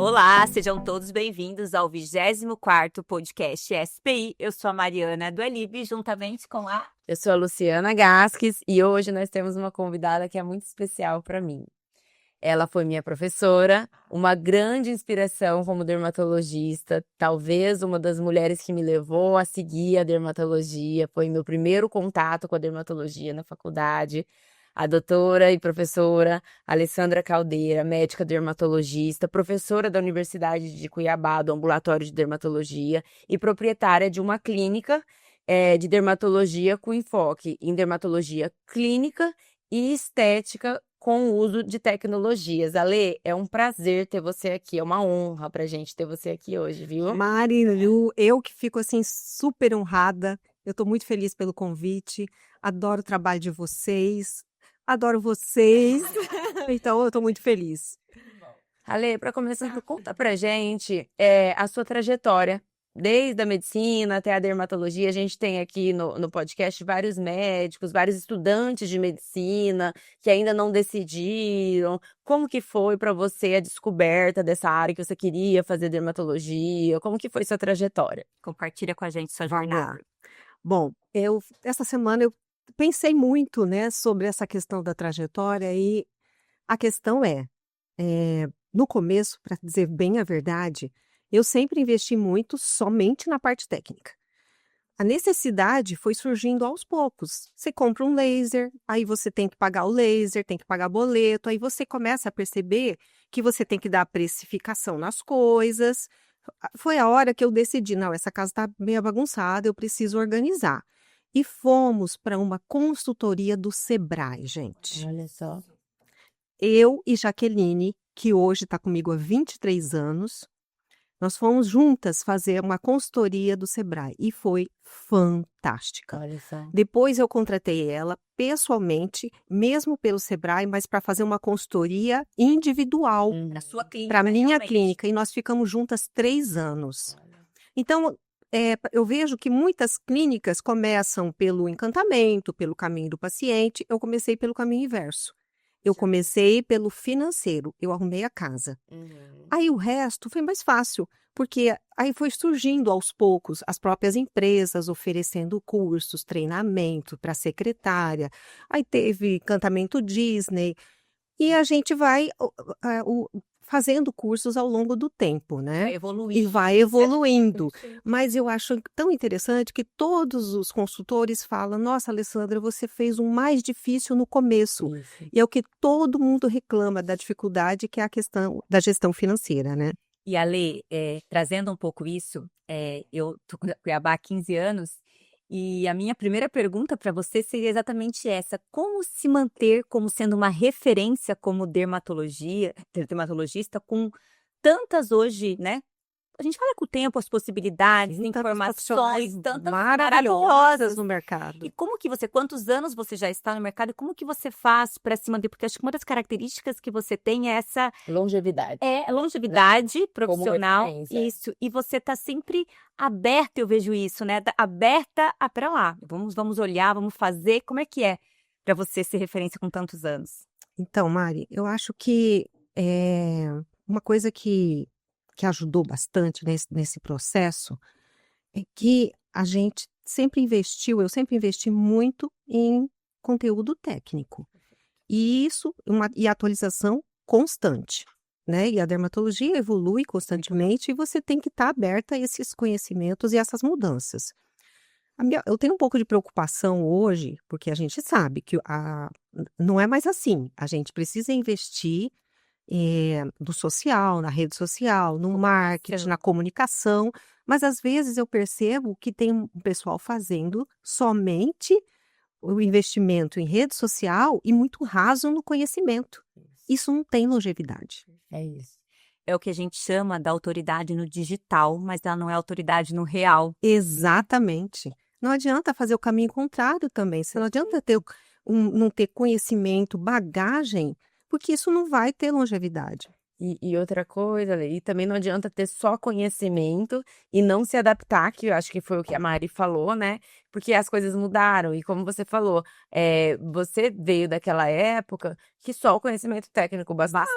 Olá, sejam todos bem-vindos ao 24º podcast SPI. Eu sou a Mariana do Elib, juntamente com a... Eu sou a Luciana Gasques e hoje nós temos uma convidada que é muito especial para mim. Ela foi minha professora, uma grande inspiração como dermatologista, talvez uma das mulheres que me levou a seguir a dermatologia, foi meu primeiro contato com a dermatologia na faculdade. A doutora e professora Alessandra Caldeira, médica dermatologista, professora da Universidade de Cuiabá, do Ambulatório de Dermatologia e proprietária de uma clínica de dermatologia com enfoque em dermatologia clínica e estética com o uso de tecnologias. Ale, é um prazer ter você aqui, é uma honra pra gente ter você aqui hoje, viu? Marilu, eu que fico assim super honrada, eu estou muito feliz pelo convite, adoro o trabalho de vocês, adoro vocês, então eu estou muito feliz. Ale, para começar, conta pra gente a sua trajetória, desde a medicina até a dermatologia. A gente tem aqui no podcast vários médicos, vários estudantes de medicina que ainda não decidiram. Como que foi para você a descoberta dessa área que você queria fazer dermatologia? Como que foi sua trajetória? Compartilha com a gente sua jornada. Bom, essa semana eu pensei muito, né, sobre essa questão da trajetória e a questão no começo, para dizer bem a verdade, eu sempre investi muito somente na parte técnica. A necessidade foi surgindo aos poucos. Você compra um laser, aí você tem que pagar o laser, tem que pagar boleto, aí você começa a perceber que você tem que dar precificação nas coisas. Foi a hora que eu decidi, não, essa casa está meio bagunçada, eu preciso organizar. E fomos para uma consultoria do Sebrae, gente. Olha só. Eu e Jaqueline, que hoje está comigo há 23 anos, nós fomos juntas fazer uma consultoria do Sebrae e foi fantástica. Olha só. Depois eu contratei ela pessoalmente, mesmo pelo Sebrae, mas para fazer uma consultoria individual Na sua clínica, para minha realmente. clínica, e nós ficamos juntas 3 anos. Então, eu vejo que muitas clínicas começam pelo encantamento, pelo caminho do paciente. Eu comecei pelo caminho inverso. Eu comecei pelo financeiro, eu arrumei a casa. Aí o resto foi mais fácil, porque aí foi surgindo aos poucos as próprias empresas oferecendo cursos, treinamento para secretária. Aí teve encantamento Disney. E a gente vai fazendo cursos ao longo do tempo, né? Vai evoluir. E vai evoluindo. Mas eu acho tão interessante que todos os consultores falam: nossa, Alessandra, você fez o mais difícil no começo. Isso. E é o que todo mundo reclama da dificuldade, que é a questão da gestão financeira, né? E Ale, trazendo um pouco isso, eu estou com Cuiabá há 15 anos e a minha primeira pergunta para você seria exatamente essa: como se manter como sendo uma referência como dermatologista com tantas hoje, né? A gente fala com o tempo, as possibilidades, Tantas informações, profissionais tantas maravilhosas maravilhosas. no mercado. E como que você, quantos anos você já está no mercado e como que você faz para se manter? Porque acho que uma das características que você tem é essa Longevidade. longevidade profissional, referência. isso, e você tá sempre aberta, eu vejo isso, né, aberta a para lá, vamos olhar, vamos fazer, como é que é para você ser referência com tantos anos? Então, Mari, eu acho que uma coisa que ajudou bastante nesse processo é que a gente sempre investiu, eu sempre investi muito em conteúdo técnico. E isso, e atualização constante, né? E a dermatologia evolui constantemente e você tem que estar aberta a esses conhecimentos e essas mudanças. Eu tenho um pouco de preocupação hoje, porque a gente sabe que não é mais assim. A gente precisa investir no social, na rede social, no marketing, na comunicação, mas às vezes eu percebo que tem um pessoal fazendo somente o investimento em rede social e muito raso no conhecimento. Isso não tem longevidade. É isso. É o que a gente chama da autoridade no digital, mas ela não é autoridade no real. Exatamente. Não adianta fazer o caminho contrário também. Você não adianta não ter conhecimento, bagagem, porque isso não vai ter longevidade. E outra coisa, e também não adianta ter só conhecimento e não se adaptar, que eu acho que foi o que a Mari falou, né? Porque as coisas mudaram. E como você falou, você veio daquela época que só o conhecimento técnico bastava.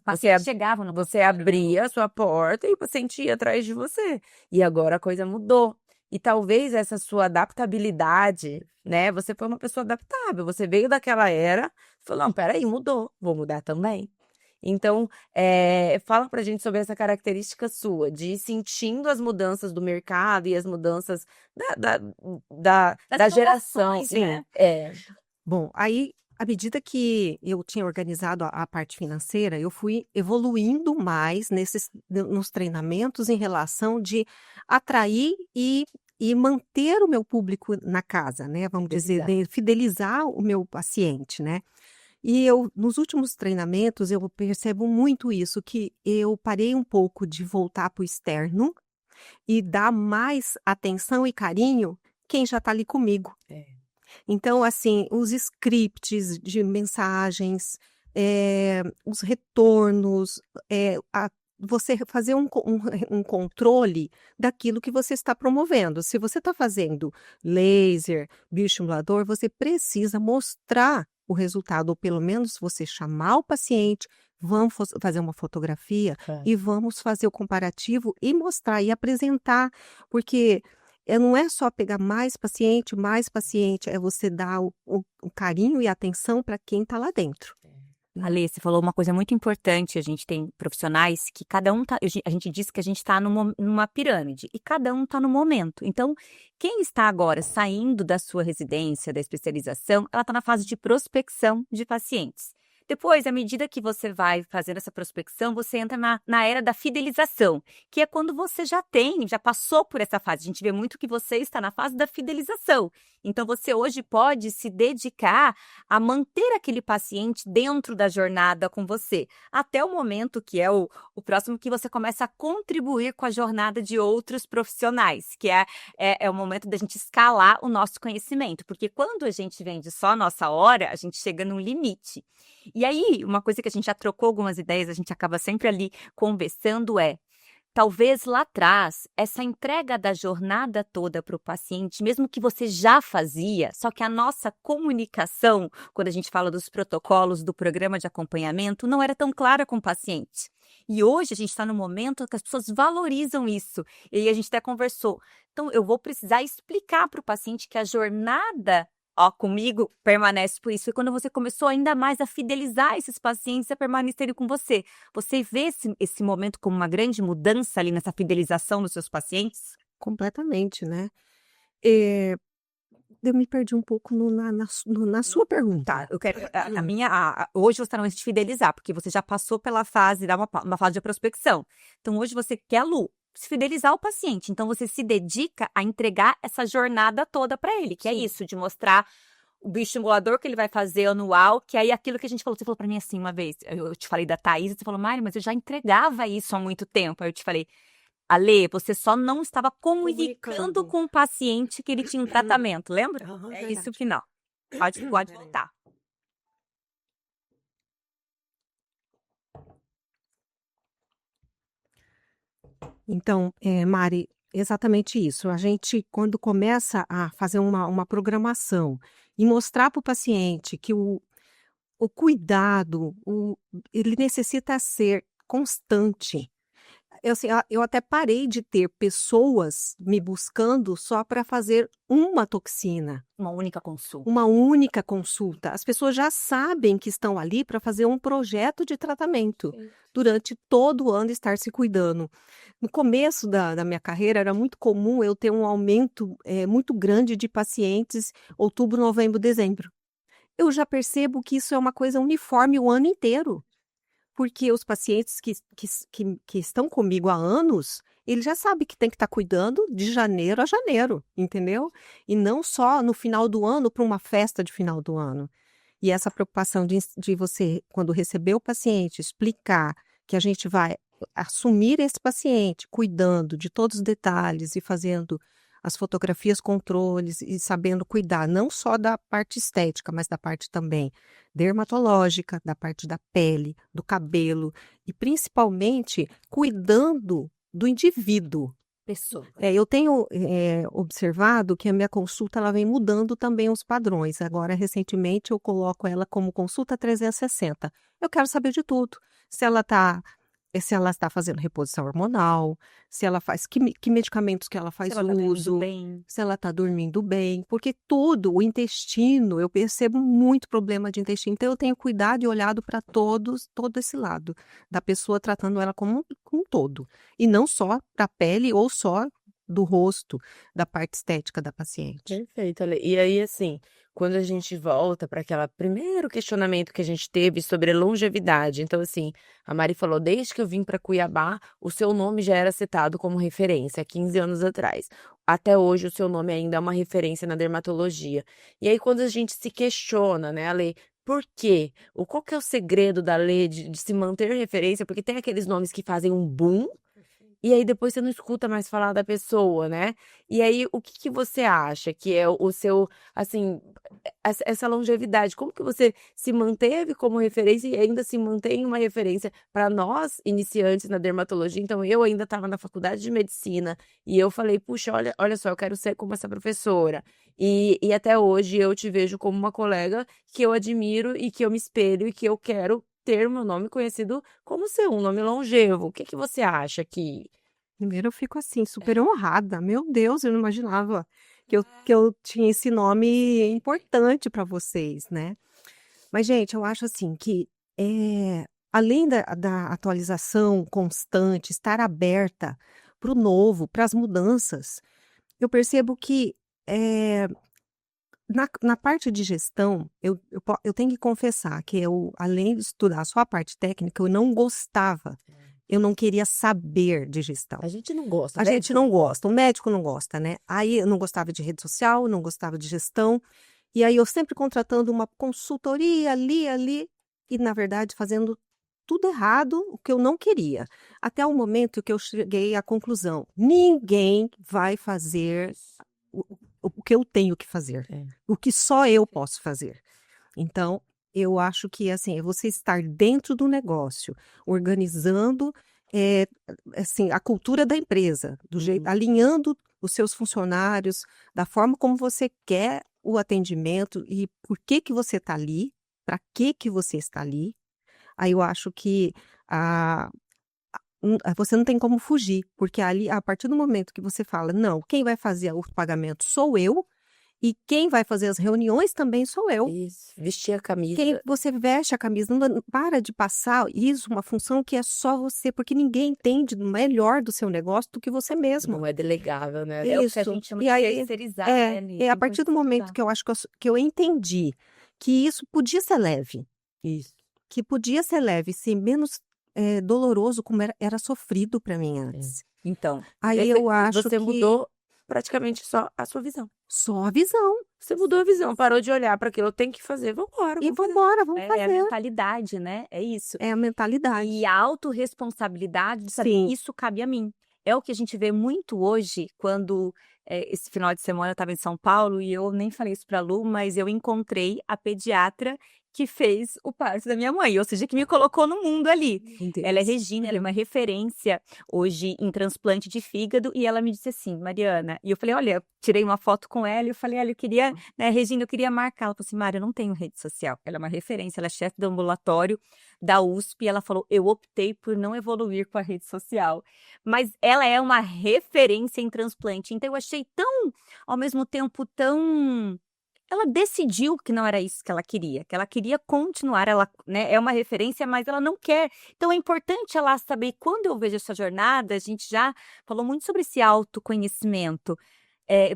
Bastava. Você Chegavam no Você abria a sua porta e o paciente ia atrás de você. E agora a coisa mudou. E talvez essa sua adaptabilidade, né? Você foi uma pessoa adaptável. Você veio daquela era, falou, não, peraí, mudou, vou mudar também. Então, fala pra gente sobre essa característica sua, de ir sentindo as mudanças do mercado e as mudanças da geração. inovações, né? Bom, aí, à medida que eu tinha organizado a parte financeira, eu fui evoluindo mais nos treinamentos em relação de atrair e manter o meu público na casa, né? Vamos dizer, fidelizar o meu paciente, né? E nos últimos treinamentos, eu percebo muito isso, que eu parei um pouco de voltar para o externo e dar mais atenção e carinho quem já está ali comigo. Então, assim, os scripts de mensagens, os retornos, você fazer um controle daquilo que você está promovendo. Se você está fazendo laser, bioestimulador, você precisa mostrar o resultado, ou pelo menos você chamar o paciente, vamos fazer uma fotografia e vamos fazer o comparativo e mostrar e apresentar, porque não é só pegar mais paciente, é você dar o carinho e atenção para quem está lá dentro. Ale, você falou uma coisa muito importante. A gente tem profissionais que cada um tá. A gente diz que a gente está numa pirâmide e cada um está no momento. Então, quem está agora saindo da sua residência, da especialização, ela está na fase de prospecção de pacientes. Depois, à medida que você vai fazendo essa prospecção, você entra na era da fidelização, que é quando você já passou por essa fase. A gente vê muito que você está na fase da fidelização. Então, você hoje pode se dedicar a manter aquele paciente dentro da jornada com você, até o momento que é o próximo, que você começa a contribuir com a jornada de outros profissionais, que é o momento da gente escalar o nosso conhecimento, porque quando a gente vende só a nossa hora, a gente chega num limite. E aí, uma coisa que a gente já trocou algumas ideias, a gente acaba sempre ali conversando talvez lá atrás, essa entrega da jornada toda para o paciente, mesmo que você já fazia, só que a nossa comunicação, quando a gente fala dos protocolos do programa de acompanhamento, não era tão clara com o paciente. E hoje a gente está no momento que as pessoas valorizam isso. E aí a gente até conversou. Então, eu vou precisar explicar para o paciente que a jornada comigo permanece por isso. E quando você começou ainda mais a fidelizar esses pacientes a permanecerem com você, você vê esse momento como uma grande mudança ali nessa fidelização dos seus pacientes? Completamente, né? Eu me perdi um pouco na sua pergunta. Tá, eu quero. Hoje você está no momento de fidelizar, porque você já passou pela fase, uma fase de prospecção. Então, hoje você quer, Lu, se fidelizar o paciente. Então, você se dedica a entregar essa jornada toda para ele, que é isso, de mostrar o bioestimulador que ele vai fazer anual, que aí aquilo que a gente falou, você falou para mim assim uma vez, eu te falei da Thaís, você falou, Mari, mas eu já entregava isso há muito tempo. Aí eu te falei, Ale, você só não estava comunicando com o paciente que ele tinha um tratamento, lembra? É isso que não. Pode voltar. Então, Mari, exatamente isso. A gente, quando começa a fazer uma programação e mostrar para o paciente que o cuidado, ele necessita ser constante. Eu até parei de ter pessoas me buscando só para fazer uma toxina. Uma única consulta. Uma única consulta. As pessoas já sabem que estão ali para fazer um projeto de tratamento. Durante todo o ano estar se cuidando. No começo da minha carreira era muito comum eu ter um aumento muito grande de pacientes outubro, novembro, dezembro. Eu já percebo que isso é uma coisa uniforme o ano inteiro. Porque os pacientes que estão comigo há anos, ele já sabe que tem que estar cuidando de janeiro a janeiro, entendeu? E não só no final do ano para uma festa de final do ano. E essa preocupação de você, quando receber o paciente, explicar que a gente vai assumir esse paciente, cuidando de todos os detalhes e fazendo as fotografias controles e sabendo cuidar não só da parte estética, mas da parte também dermatológica, da parte da pele, do cabelo e principalmente cuidando do indivíduo. Pessoa. Eu tenho observado que a minha consulta ela vem mudando também os padrões. Agora, recentemente, eu coloco ela como consulta 360. Eu quero saber de tudo. Se ela está fazendo reposição hormonal, se ela faz que medicamentos que ela Se faz ela tá dormindo uso, bem. se ela está dormindo bem, porque tudo, o intestino, eu percebo muito problema de intestino. Então, eu tenho cuidado e olhado para todo esse lado da pessoa, tratando ela como um todo. E não só da pele ou só do rosto, da parte estética da paciente. Perfeito, Ale. E aí, assim, quando a gente volta para aquele primeiro questionamento que a gente teve sobre a longevidade. Então, assim, a Mari falou: desde que eu vim para Cuiabá, o seu nome já era citado como referência, há 15 anos atrás. Até hoje, o seu nome ainda é uma referência na dermatologia. E aí, quando a gente se questiona, né, Ale, por quê? Qual que é o segredo da Lê de se manter referência? Porque tem aqueles nomes que fazem um boom. E aí depois você não escuta mais falar da pessoa, né. E aí o que que você acha que é o seu, assim, essa longevidade, como que você se manteve como referência e ainda se mantém uma referência para nós iniciantes na dermatologia? Então eu ainda estava na faculdade de medicina e eu falei: "Puxa, olha só, eu quero ser como essa professora". E até hoje eu te vejo como uma colega que eu admiro e que eu me espelho e que eu quero ter meu nome conhecido como seu, um nome longevo. O que que você acha que Primeiro eu fico assim, super honrada. Meu Deus, eu não imaginava que eu tinha esse nome importante para vocês, né? Mas, gente, eu acho assim que além da atualização constante, estar aberta para o novo, para as mudanças, eu percebo que na parte de gestão, eu tenho que confessar que além de estudar só a parte técnica, eu não queria saber de gestão. a gente não gosta, A né? gente não gosta, o médico não gosta, né. Aí eu não gostava de rede social, não gostava de gestão, e aí eu sempre contratando uma consultoria ali, e na verdade fazendo tudo errado, o que eu não queria. Até o momento que eu cheguei à conclusão: ninguém vai fazer o que eu tenho que fazer, É. o que só eu posso fazer. Então, eu acho que, assim, é você estar dentro do negócio, organizando, eh, assim, a cultura da empresa, do jeito alinhando os seus funcionários, da forma como você quer o atendimento e por que você está ali, para que você está ali. Aí eu acho que, ah, você não tem como fugir, porque ali, a partir do momento que você fala: "Não, quem vai fazer o pagamento sou eu, e quem vai fazer as reuniões também sou eu". Isso, vestir a Quem camisa. você veste a camisa, não para de passar isso, uma função que é só você, porque ninguém entende melhor do seu negócio do que você mesmo. Não é delegável, né? É o que a Isso. gente chama E de aí terceirizar, né, Li? é a Tem coisa partir do momento terceirizar. que eu acho que eu entendi que isso podia ser leve, Isso. que podia ser leve, ser menos, doloroso como era sofrido para mim É. antes. Então, Aí eu acho Você que mudou praticamente só a sua visão. só a visão, Você mudou a visão, parou de olhar para aquilo, eu tenho que fazer, vambora, e vamos vamos fazer. embora, vamos é a fazer. mentalidade, né, é isso. É a mentalidade. E a autorresponsabilidade de saber: Sim. "Isso cabe a mim". É o que a gente vê muito hoje quando, esse final de semana eu estava em São Paulo e eu nem falei isso pra Lu, mas eu encontrei a pediatra que fez o parto da minha mãe, ou seja, que me colocou no mundo ali. Meu Ela é Deus. Regina, ela é uma referência hoje em transplante de fígado e ela me disse assim: "Mariana", e eu falei: "Olha", tirei uma foto com ela e eu falei: "Olha, eu queria, né, Regina, eu queria marcar". Ela falou assim: "Mari, eu não tenho rede social". Ela é uma referência, ela é chefe do ambulatório da USP, e ela falou: "Eu optei por não evoluir com a rede social". Mas ela é uma referência em transplante, então eu achei tão, ao mesmo tempo tão, ela decidiu que não era isso que ela queria continuar, ela, né, é uma referência, mas ela não quer. Então é importante ela saber, quando eu vejo essa jornada, a gente já falou muito sobre esse autoconhecimento,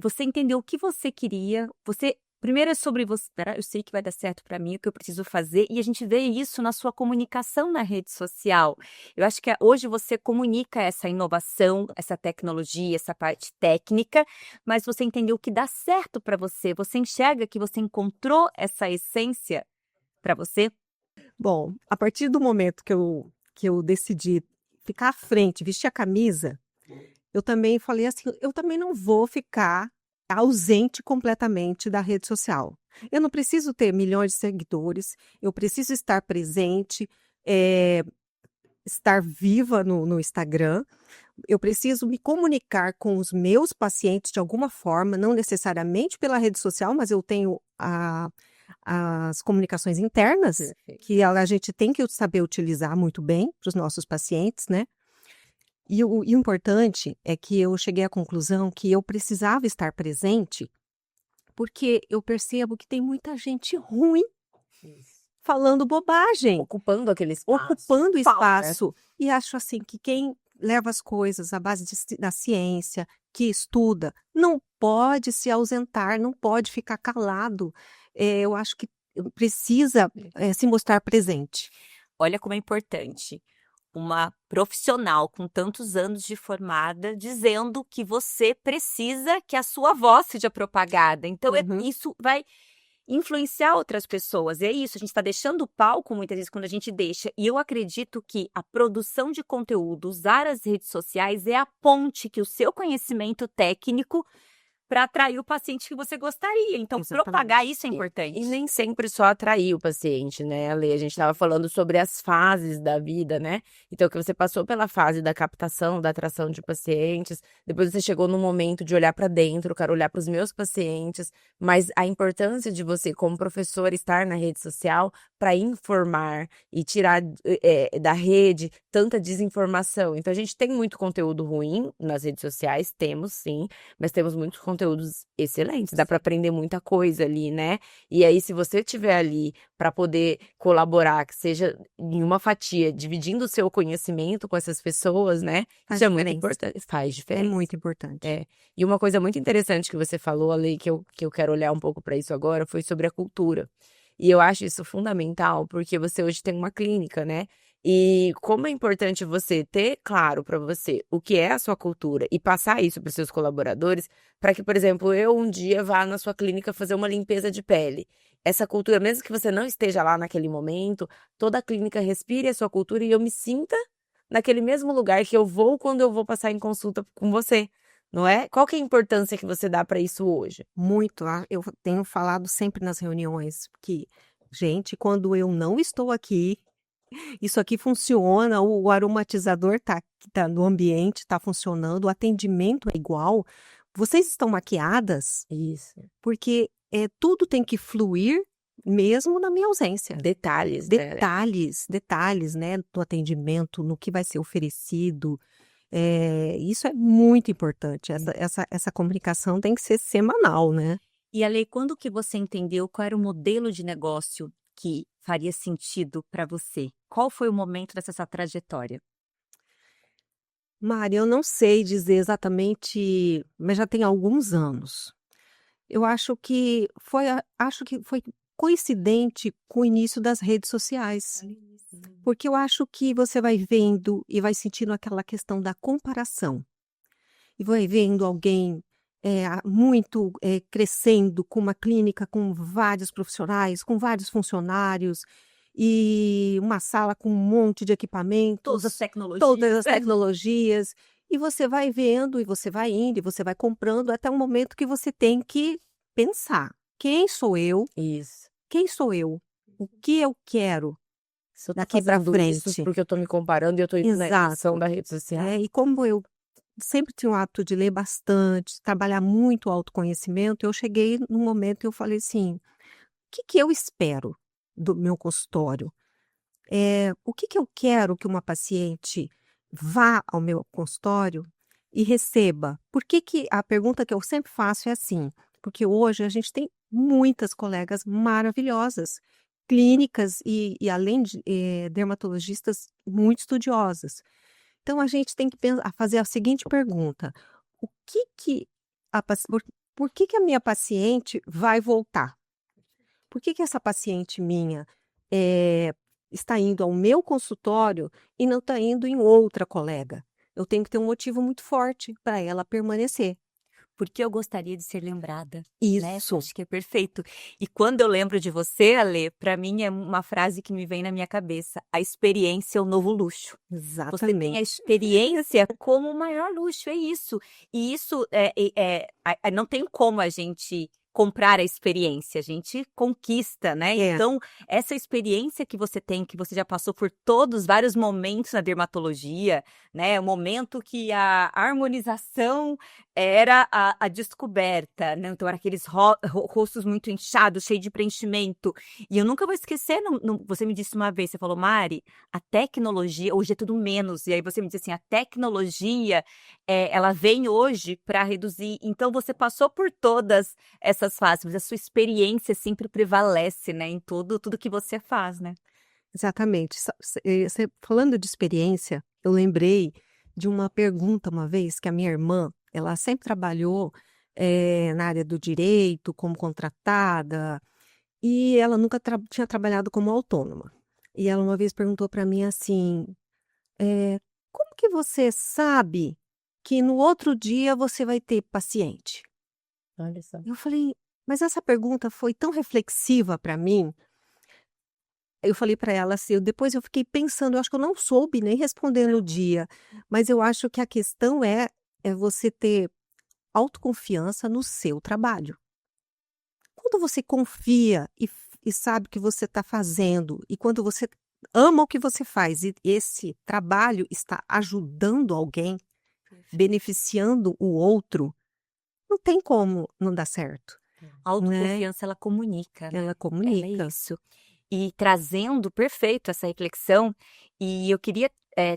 você entendeu o que você queria, você primeiro é sobre você: "Espera, eu sei que vai dar certo para mim, o que eu preciso fazer", e a gente vê isso na sua comunicação na rede social. Eu acho que hoje você comunica essa inovação, essa tecnologia, essa parte técnica, mas você entendeu o que dá certo para você enxerga que você encontrou essa essência para você? Bom, a partir do momento que eu decidi ficar à frente, vestir a camisa, eu também falei assim, eu também não vou ficar ausente completamente da rede social. Eu não preciso ter milhões de seguidores, eu preciso estar presente, estar viva no Instagram, eu preciso me comunicar com os meus pacientes de alguma forma, não necessariamente pela rede social, mas eu tenho as comunicações internas, Perfeito. que a gente tem que saber utilizar muito bem para os nossos pacientes, né? E o importante é que eu cheguei à conclusão que eu precisava estar presente, porque eu percebo que tem muita gente ruim Isso. falando bobagem, Ocupando aquele espaço. ocupando Falta, né? espaço. E acho assim que quem leva as coisas à base da ciência, que estuda, não pode se ausentar, não pode ficar calado. Eu acho que precisa se mostrar presente. Olha como é importante. Uma profissional com tantos anos de formada dizendo que você precisa que a sua voz seja propagada. Então, Uhum. isso vai influenciar outras pessoas. E é isso, a gente está deixando o palco muitas vezes quando a gente deixa. E eu acredito que a produção de conteúdo, usar as redes sociais, é a ponte que o seu conhecimento técnico para atrair o paciente que você gostaria. Então, Exatamente. propagar isso é importante. E nem sempre só atrair o paciente, né, Ale? A gente estava falando sobre as fases da vida, né? Então, que você passou pela fase da captação, da atração de pacientes, depois você chegou no momento de olhar para dentro, quero olhar para os meus pacientes, mas a importância de você, como professor, estar na rede social para informar e tirar da rede tanta desinformação. Então, a gente tem muito conteúdo ruim nas redes sociais, temos sim, mas temos muitos conteúdos excelentes, dá para aprender muita coisa ali, né? E aí, se você estiver ali para poder colaborar, que seja em uma fatia, dividindo o seu conhecimento com essas pessoas, né? Faz Isso é muito diferença. importante, faz É diferença. muito importante. E uma coisa muito interessante que você falou, Ale, que eu quero olhar um pouco para isso agora, foi sobre a cultura. E eu acho isso fundamental, porque você hoje tem uma clínica, né? E como é importante você ter claro para você o que é a sua cultura e passar isso para os seus colaboradores, para que, por exemplo, eu um dia vá na sua clínica fazer uma limpeza de pele. Essa cultura, mesmo que você não esteja lá naquele momento, toda a clínica respire a sua cultura e eu me sinta naquele mesmo lugar que eu vou quando eu vou passar em consulta com você, não é? Qual que é a importância que você dá para isso hoje? Muito. Eu tenho falado sempre nas reuniões que, gente, quando eu não estou aqui, isso aqui funciona, o aromatizador tá no ambiente, está funcionando, o atendimento é igual. Vocês estão maquiadas Isso. porque tudo tem que fluir mesmo na minha ausência. Detalhes, né? Detalhes, né, do atendimento, no que vai ser oferecido. Isso é muito importante. Essa comunicação tem que ser semanal, né? E Ale, quando que você entendeu qual era o modelo de negócio que faria sentido para você? Qual foi o momento dessa sua trajetória? Mari, eu não sei dizer exatamente, mas já tem alguns anos. Eu acho que foi coincidente com o início das redes sociais. Porque eu acho que você vai vendo e vai sentindo aquela questão da comparação. E vai vendo alguém muito crescendo com uma clínica com vários profissionais, com vários funcionários, e uma sala com um monte de equipamentos, Todas as tecnologias. todas as tecnologias. E você vai vendo, e você vai indo, e você vai comprando, até um momento que você tem que pensar: quem sou eu? Isso. Quem sou eu? O que eu quero Se eu tô daqui para fazendo isso frente? porque eu tô me comparando e eu tô indo na Exato. edição da rede social. E como eu sempre tinha o hábito de ler bastante, trabalhar muito o autoconhecimento, eu cheguei num momento que eu falei assim: o que que eu espero do meu consultório? O que que eu quero que uma paciente vá ao meu consultório e receba? Por que que a pergunta que eu sempre faço é assim, porque hoje a gente tem muitas colegas maravilhosas, clínicas e além de dermatologistas muito estudiosas. Então a gente tem que fazer a seguinte pergunta: o que que por que que a minha paciente vai voltar? Por que que essa paciente minha eh, está indo ao meu consultório e não está indo em outra colega? Eu tenho que ter um motivo muito forte para ela permanecer. porque eu gostaria de ser lembrada, né? Isso, Acho que é perfeito. E quando eu lembro de você, Ale, para mim é uma frase que me vem na minha cabeça: a experiência é o novo luxo. Você tem a exatamente. experiência como o maior luxo, é isso. E isso não tem como a gente comprar a experiência, a gente conquista, né? É, Então, essa experiência que você tem, que você já passou por todos vários momentos na dermatologia, né? O momento que a harmonização era a descoberta, né? Então, era aqueles rostos muito inchados, cheios de preenchimento. E eu nunca vou esquecer, você me disse uma vez, você falou, Mari, a tecnologia, hoje é tudo menos. E aí você me disse assim, a tecnologia, ela vem hoje para reduzir. Então, você passou por todas essas fases, mas a sua experiência sempre prevalece, né? Em tudo que você faz, né? exatamente. Falando de experiência, eu lembrei de uma pergunta uma vez que a minha irmã, ela sempre trabalhou na área do direito, como contratada, e ela nunca tinha trabalhado como autônoma. E ela uma vez perguntou para mim assim, como que você sabe que no outro dia você vai ter paciente? Olha só. Eu falei, mas essa pergunta foi tão reflexiva para mim. Eu falei para ela assim, depois eu fiquei pensando, eu acho que eu não soube nem responder no dia, mas eu acho que a questão é você ter autoconfiança no seu trabalho. Quando você confia e sabe o que você está fazendo, e quando você ama o que você faz, e esse trabalho está ajudando alguém, beneficiando o outro, não tem como não dar certo, A né? autoconfiança, ela comunica, né? Ela Ela é comunica. isso. E trazendo, perfeito, essa reflexão, e eu queria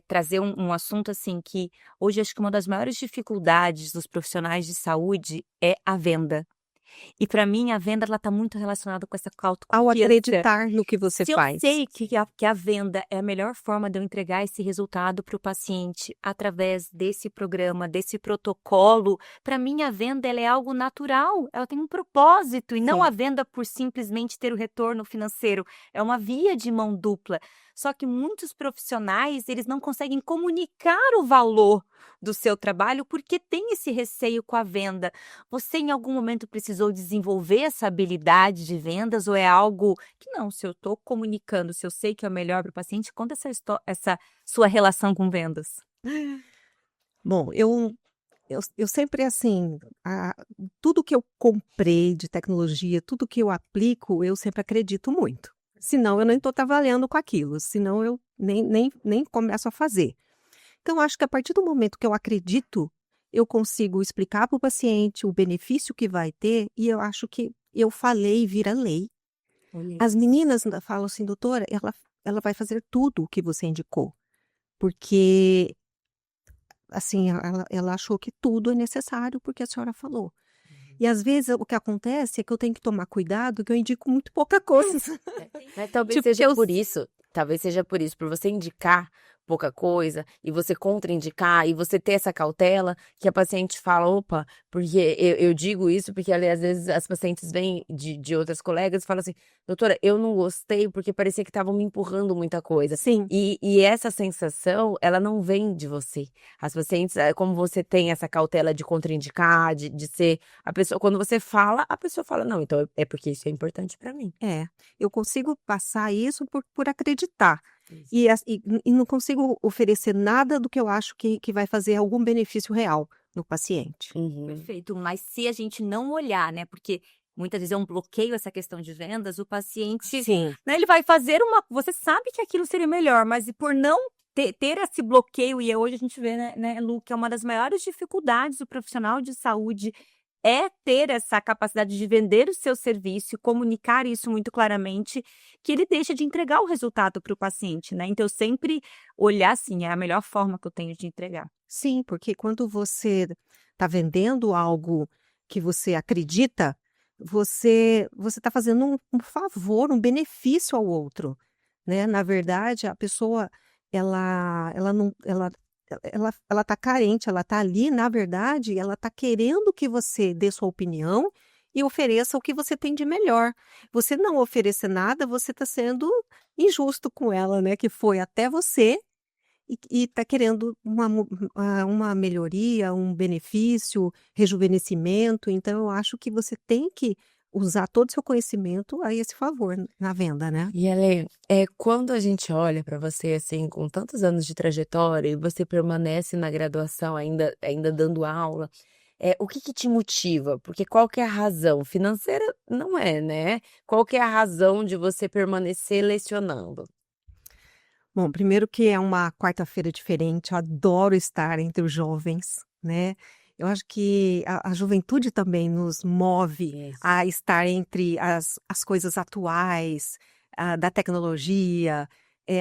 trazer um assunto assim que hoje acho que uma das maiores dificuldades dos profissionais de saúde é a venda. E para mim a venda ela está muito relacionada com essa Ao autoconfiança. acreditar no que você Se eu faz. sei que a venda é a melhor forma de eu entregar esse resultado para o paciente através desse programa, desse protocolo, para mim a venda ela é algo natural, ela tem um propósito e não Sim. a venda por simplesmente ter o retorno financeiro, é uma via de mão dupla. Só que muitos profissionais, eles não conseguem comunicar o valor do seu trabalho porque tem esse receio com a venda. Você em algum momento precisou desenvolver essa habilidade de vendas ou é algo que não, se eu estou comunicando, se eu sei que é o melhor para o paciente, conta essa sua relação com vendas. Bom, eu sempre assim, tudo que eu comprei de tecnologia, tudo que eu aplico, eu sempre acredito muito. Senão eu nem estou trabalhando com aquilo, senão eu nem começo a fazer. Então, acho que a partir do momento que eu acredito, eu consigo explicar para o paciente o benefício que vai ter, e eu acho que eu falei vira lei. As meninas falam assim, doutora, ela vai fazer tudo o que você indicou, porque assim, ela achou que tudo é necessário porque a senhora falou. E às vezes o que acontece é que eu tenho que tomar cuidado, que eu indico muito pouca coisa. Mas talvez Tipo, seja eu por isso, por você indicar pouca coisa e você contraindicar e você ter essa cautela que a paciente fala, opa, porque eu digo isso porque ali às vezes as pacientes vêm de outras colegas e falam assim, doutora, eu não gostei porque parecia que estavam me empurrando muita coisa. sim, E essa sensação, ela não vem de você. As pacientes, como você tem essa cautela de contraindicar, de ser a pessoa, quando você fala, a pessoa fala, não, então é porque isso é importante pra mim. eu consigo passar isso por acreditar. Isso. E não consigo oferecer nada do que eu acho que vai fazer algum benefício real no paciente. Uhum. Perfeito, mas se a gente não olhar, né, porque muitas vezes é um bloqueio essa questão de vendas, o paciente, Sim, né, ele vai fazer você sabe que aquilo seria melhor, mas e por não ter esse bloqueio, e hoje a gente vê, né, Lu, que é uma das maiores dificuldades do profissional de saúde, é ter essa capacidade de vender o seu serviço, comunicar isso muito claramente, que ele deixa de entregar o resultado para o paciente, né? Então, eu sempre olhar assim, é a melhor forma que eu tenho de entregar. sim, porque quando você está vendendo algo que você acredita, você está fazendo um favor, um benefício ao outro, né? Na verdade, a pessoa ela não ela está carente, ela está ali, na verdade, ela está querendo que você dê sua opinião e ofereça o que você tem de melhor. Você não oferecer nada, você está sendo injusto com ela, né? Que foi até você e está querendo uma melhoria, um benefício, rejuvenescimento. Então, eu acho que você tem que usar todo o seu conhecimento a esse favor na venda, né? E Ale, quando a gente olha para você, assim, com tantos anos de trajetória e você permanece na graduação ainda dando aula, o que que te motiva? Porque qual que é a razão? Financeira não é, né? Qual que é a razão de você permanecer lecionando? Bom, primeiro que é uma quarta-feira diferente, eu adoro estar entre os jovens, né. Eu acho que a juventude também nos move Isso. a estar entre as coisas atuais, da tecnologia,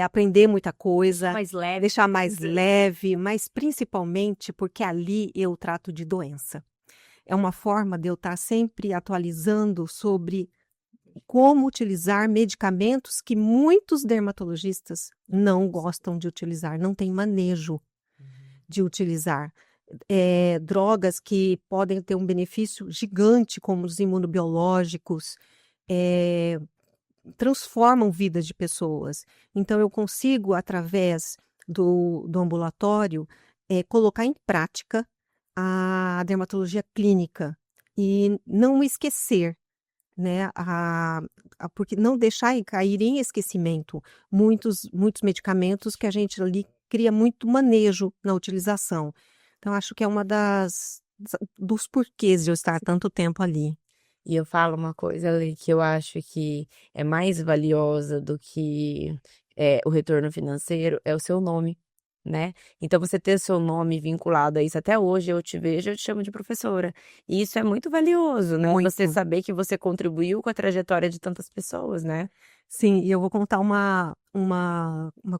aprender muita coisa, Mais leve. deixar mais leve, mas principalmente porque ali eu trato de doença. É uma forma de eu estar sempre atualizando sobre como utilizar medicamentos que muitos dermatologistas não gostam de utilizar, não têm manejo de utilizar. Drogas que podem ter um benefício gigante, como os imunobiológicos, eh, transformam vidas de pessoas. Então eu consigo, através do ambulatório, colocar em prática a dermatologia clínica e não esquecer, né, porque não deixar cair em esquecimento muitos medicamentos que a gente ali cria muito manejo na utilização. Então acho que é uma dos porquês de eu estar tanto tempo ali. E eu falo uma coisa ali que eu acho que é mais valiosa do que, o retorno financeiro, é o seu nome, né. Então você ter seu nome vinculado a isso, até hoje eu te vejo, eu te chamo de professora, e isso é muito valioso, né, você Muito. saber que você contribuiu com a trajetória de tantas pessoas, né. Sim, e eu vou contar uma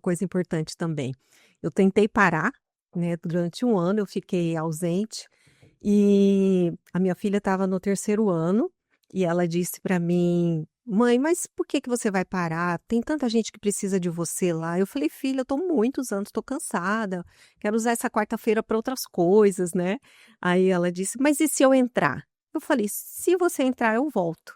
coisa importante também. Eu tentei parar, né, durante um ano eu fiquei ausente, e a minha filha estava no terceiro ano, e ela disse para mim: "Mãe, mas por que que você vai parar? Tem tanta gente que precisa de você lá". Eu falei: "Filha, eu estou muitos anos, estou cansada, quero usar essa quarta-feira para outras coisas, né". Aí ela disse: "Mas e se eu entrar?". Eu falei: "Se você entrar, eu volto".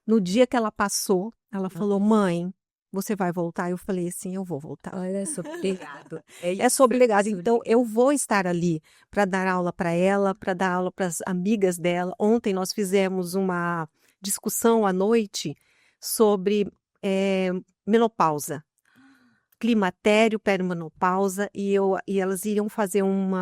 No dia que ela passou, ela falou: "Mãe, você vai voltar?". Eu falei assim: "Eu vou voltar". Olha só, obrigado. É É isso, sobre legado, isso. então eu vou estar ali para dar aula para ela, para dar aula para as amigas dela. Ontem nós fizemos uma discussão à noite sobre, menopausa, climatério, perimenopausa, e elas iriam fazer um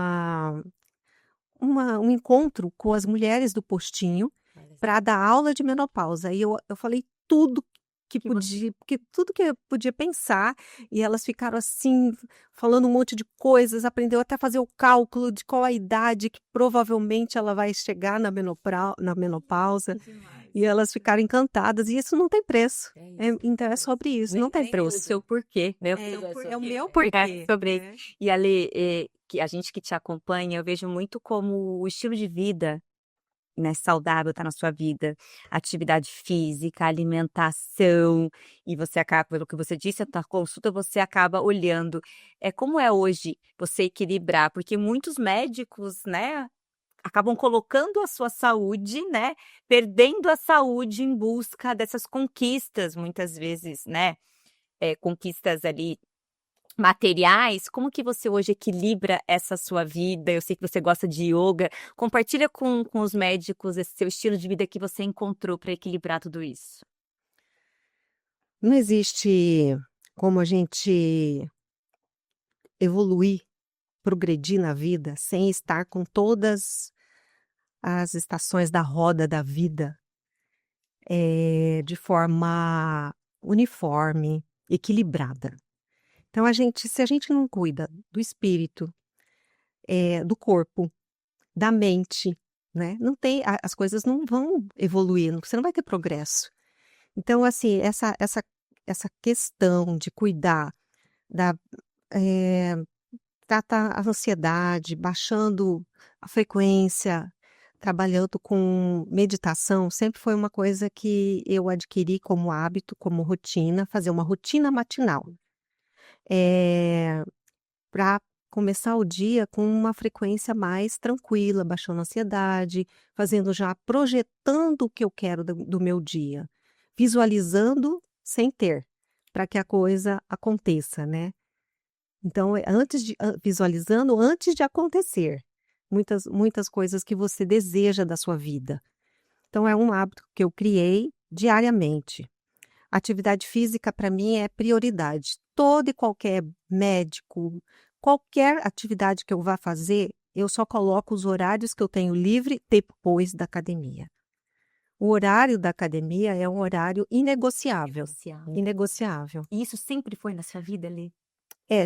encontro com as mulheres do postinho Olha só. para dar aula de menopausa. E eu falei tudo Que você tudo que eu podia pensar, e elas ficaram assim, falando um monte de coisas, aprendeu até a fazer o cálculo de qual a idade que provavelmente ela vai chegar na menopausa, demais. e elas ficaram encantadas, e isso não tem preço. É isso. Então é sobre isso, não tem Nem O preço. seu porquê, né? É o meu É porquê, sobre né. e Ale, que a gente que te acompanha, eu vejo muito como o estilo de vida, né, saudável tá na sua vida, atividade física, alimentação, e você acaba, pelo que você disse, a tua consulta você acaba olhando. Como é hoje você equilibrar? Porque muitos médicos, né, acabam colocando a sua saúde, né, perdendo a saúde em busca dessas conquistas, muitas vezes, né, conquistas ali materiais. Como que você hoje equilibra essa sua vida? Eu sei que você gosta de yoga. Compartilha com os médicos esse seu estilo de vida que você encontrou para equilibrar tudo isso. Não existe como a gente evoluir, progredir na vida sem estar com todas as estações da roda da vida, de forma uniforme, equilibrada. Então se a gente não cuida do espírito, do corpo, da mente, né, não tem as coisas não vão evoluir, você não vai ter progresso. Então assim, essa questão de cuidar da eh tratar a ansiedade, baixando a frequência, trabalhando com meditação, sempre foi uma coisa que eu adquiri como hábito, como rotina, fazer uma rotina matinal. Para começar o dia com uma frequência mais tranquila, baixando a ansiedade, fazendo já projetando o que eu quero do meu dia, visualizando sem ter, para que a coisa aconteça, né. Então, visualizando antes de acontecer, muitas coisas que você deseja da sua vida. Então, é um hábito que eu criei diariamente. Atividade física, para mim, é prioridade. Todo e qualquer médico, qualquer atividade que eu vá fazer, eu só coloco os horários que eu tenho livre depois da academia. O horário da academia é um horário inegociável. Inegociável. E isso sempre foi na sua vida, Lê?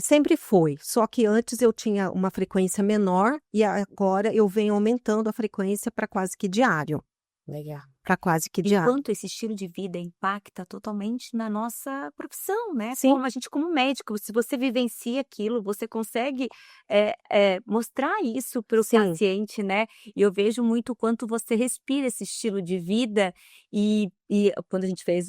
Sempre foi. Só que antes eu tinha uma frequência menor e agora eu venho aumentando a frequência para quase que diário. Legal. Para quase que E diário. quanto esse estilo de vida impacta totalmente na nossa profissão, né? Sim. Como a gente, como médico, se você vivencia aquilo, você consegue mostrar isso para o Sim. paciente, né? E eu vejo muito o quanto você respira esse estilo de vida. E quando a gente fez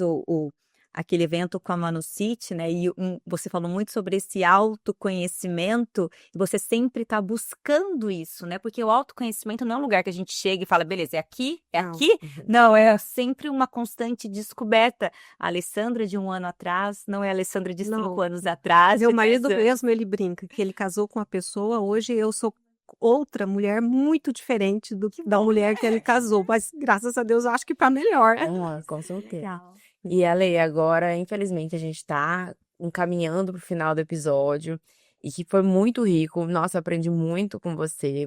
aquele evento com a Manucite, né? E você falou muito sobre esse autoconhecimento, e você sempre está buscando isso, né? Porque o autoconhecimento não é um lugar que a gente chega e fala, beleza, é aqui? É Não. aqui? Não, é sempre uma constante descoberta. A Alessandra de 1 ano atrás não é a Alessandra de 5 Não. anos atrás. Meu de 10 marido anos. mesmo, ele brinca que ele casou com uma pessoa, hoje eu sou outra mulher muito diferente da mulher que ele casou, mas graças a Deus eu acho que para melhor. Com certeza. Legal. E Ale, agora, infelizmente, a gente tá encaminhando pro final do episódio e que foi muito rico. Nossa, eu aprendi muito com você.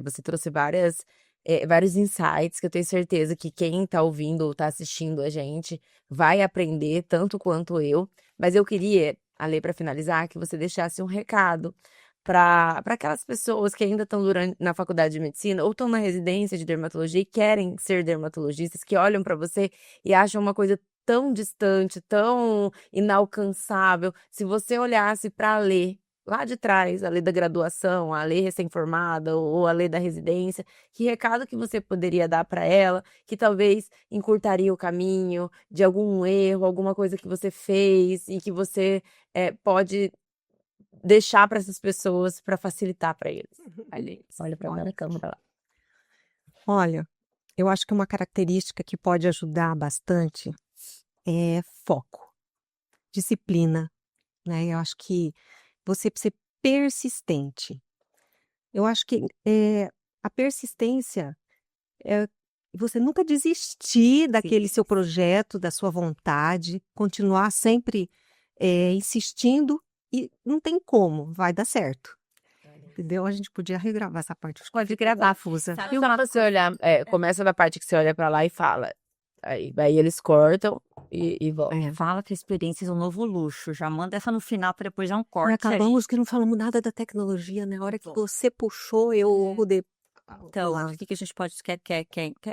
Você trouxe vários insights que eu tenho certeza que quem tá ouvindo ou tá assistindo a gente vai aprender tanto quanto eu. Mas eu queria, Ale, para finalizar, que você deixasse um recado para aquelas pessoas que ainda estão na faculdade de medicina ou estão na residência de dermatologia e querem ser dermatologistas, que olham para você e acham uma coisa tão distante, tão inalcançável. Se você olhasse para a Lê lá de trás, a Lê da graduação, a Lê recém-formada ou a Lê da residência, que recado que você poderia dar para ela, que talvez encurtaria o caminho de algum erro, alguma coisa que você fez e que você pode deixar para essas pessoas para facilitar para eles. Olha para a câmera lá. Olha, eu acho que uma característica que pode ajudar bastante é foco, disciplina, né? Eu acho que você precisa ser persistente. Eu acho que a persistência é você nunca desistir daquele seu projeto, da sua vontade, continuar sempre insistindo e não tem como, vai dar certo. Entendeu? A gente podia regravar essa parte. Pode gravar, Fusa. Sabe E uma você olhar, começa da parte que você olha para lá e fala. Aí eles cortam e voltam. Fala que a experiência é um novo luxo. Já manda essa no final para depois já um corte. Acabamos que não falamos nada da tecnologia, né? A hora que você puxou, eu mudei. Então, o que a gente pode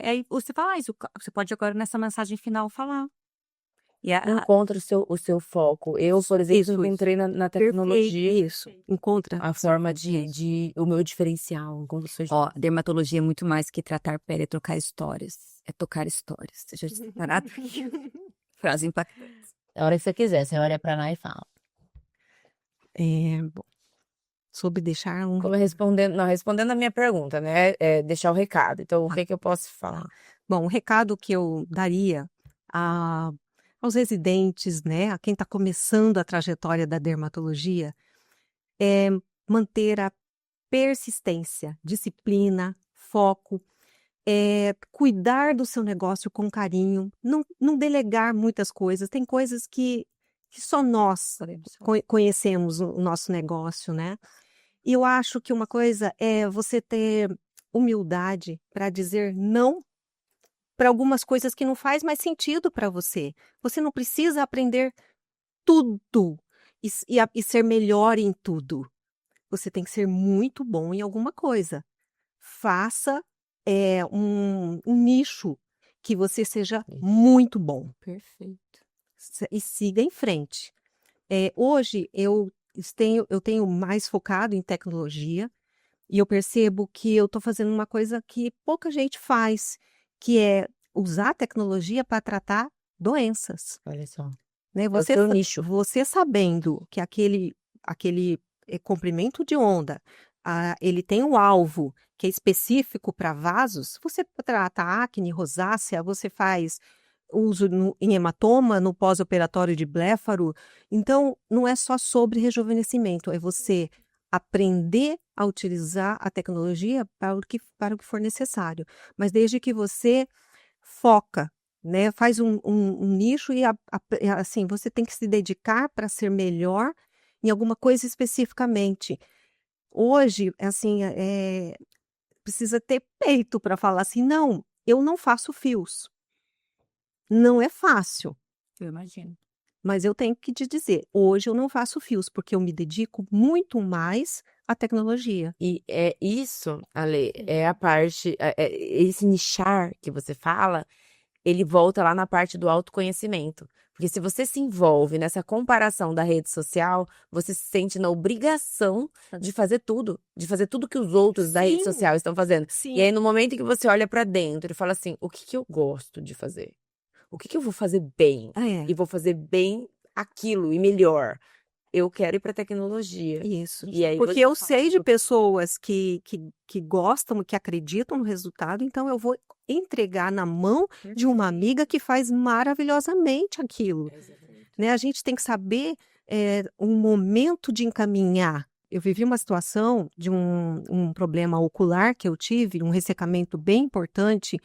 aí você fala isso, você pode agora nessa mensagem final falar. E Encontra o seu foco. Eu, por exemplo, entrei na tecnologia. Isso, encontra a forma o meu diferencial. Ó, dermatologia é muito mais que tratar pele, é trocar histórias. É tocar histórias. Você já está parado? Frase impactante. A hora que você quiser, você olha para lá e fala. Bom, sobre deixar um... Como respondendo a minha pergunta, né? Deixar o recado. Então, o que eu posso falar? Bom, o recado que eu daria aos residentes, né, a quem está começando a trajetória da dermatologia, é manter a persistência, disciplina, foco, cuidar do seu negócio com carinho, não delegar muitas coisas. Tem coisas que só nós conhecemos o nosso negócio, né? E eu acho que uma coisa é você ter humildade para dizer não para algumas coisas que não faz mais sentido para você. Você não precisa aprender tudo e ser melhor em tudo. Você tem que ser muito bom em alguma coisa. Faça um nicho que você seja muito bom. Perfeito. E siga em frente. Hoje eu tenho mais focado em tecnologia e eu percebo que eu estou fazendo uma coisa que pouca gente faz, que é usar a tecnologia para tratar doenças. Olha só. Né? O seu nicho. Você sabendo que aquele comprimento de onda, ele tem um alvo que é específico para vasos, você trata acne, rosácea, você faz uso em hematoma, no pós-operatório de blefaro. Então, não é só sobre rejuvenescimento, é você aprender a utilizar a tecnologia para o que for necessário. Mas desde que você foca, né? Faz um nicho e assim, você tem que se dedicar para ser melhor em alguma coisa especificamente. Hoje, assim, precisa ter peito para falar assim, não, eu não faço fios. Não é fácil, Eu imagino. mas eu tenho que te dizer, hoje eu não faço fios, porque eu me dedico muito mais à tecnologia. E é isso, Ale, é a parte, esse nichar que você fala, ele volta lá na parte do autoconhecimento. Porque se você se envolve nessa comparação da rede social, você se sente na obrigação de fazer tudo que os outros da rede Sim, social estão fazendo. sim. E aí, no momento que você olha pra dentro e fala assim, o que que eu gosto de fazer? O que que eu vou fazer bem? É, E vou fazer bem aquilo e melhor. Eu quero ir pra tecnologia. isso. E aí Porque você eu fala, sei de pessoas que gostam, que acreditam no resultado, então eu vou entregar na mão de uma amiga que faz maravilhosamente aquilo. Né? A gente tem que saber um momento de encaminhar. Eu vivi uma situação de um problema ocular que eu tive, um ressecamento bem importante,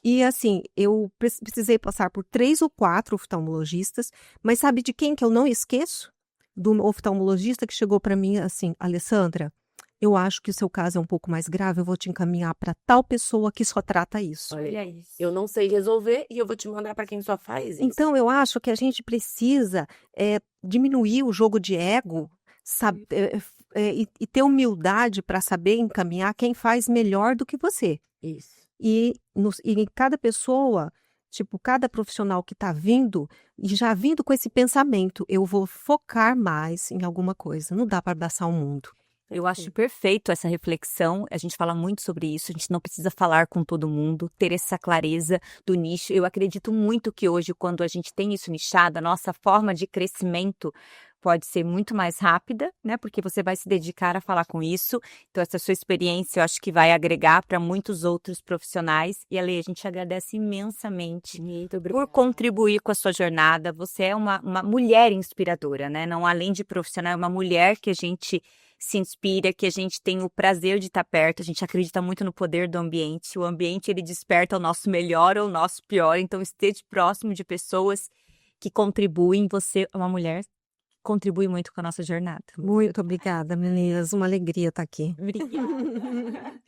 e assim, eu precisei passar por 3 ou 4 oftalmologistas, mas sabe de quem que eu não esqueço? Do oftalmologista que chegou para mim assim, Alessandra, eu acho que o seu caso é um pouco mais grave, eu vou te encaminhar para tal pessoa que só trata isso. olha, isso. eu não sei resolver e eu vou te mandar pra quem só faz isso. Então, eu acho que a gente precisa diminuir o jogo de ego, e ter humildade para saber encaminhar quem faz melhor do que você. Isso. E em cada pessoa, tipo, cada profissional que está vindo, e já vindo com esse pensamento, eu vou focar mais em alguma coisa. Não dá para abraçar o mundo. Eu acho perfeito essa reflexão. A gente fala muito sobre isso. A gente não precisa falar com todo mundo, ter essa clareza do nicho. Eu acredito muito que hoje, quando a gente tem isso nichado, a nossa forma de crescimento pode ser muito mais rápida, né? Porque você vai se dedicar a falar com isso. Então, essa sua experiência, eu acho que vai agregar para muitos outros profissionais. E, Ale, a gente agradece imensamente Muito por obrigada. contribuir com a sua jornada. Você é uma mulher inspiradora, né? Não além de profissional, é uma mulher que a gente se inspira, que a gente tem o prazer de estar perto, a gente acredita muito no poder do ambiente, o ambiente ele desperta o nosso melhor ou o nosso pior, então esteja próximo de pessoas que contribuem, você é uma mulher que contribui muito com a nossa jornada. Muito obrigada, meninas. Uma alegria estar aqui. Obrigada.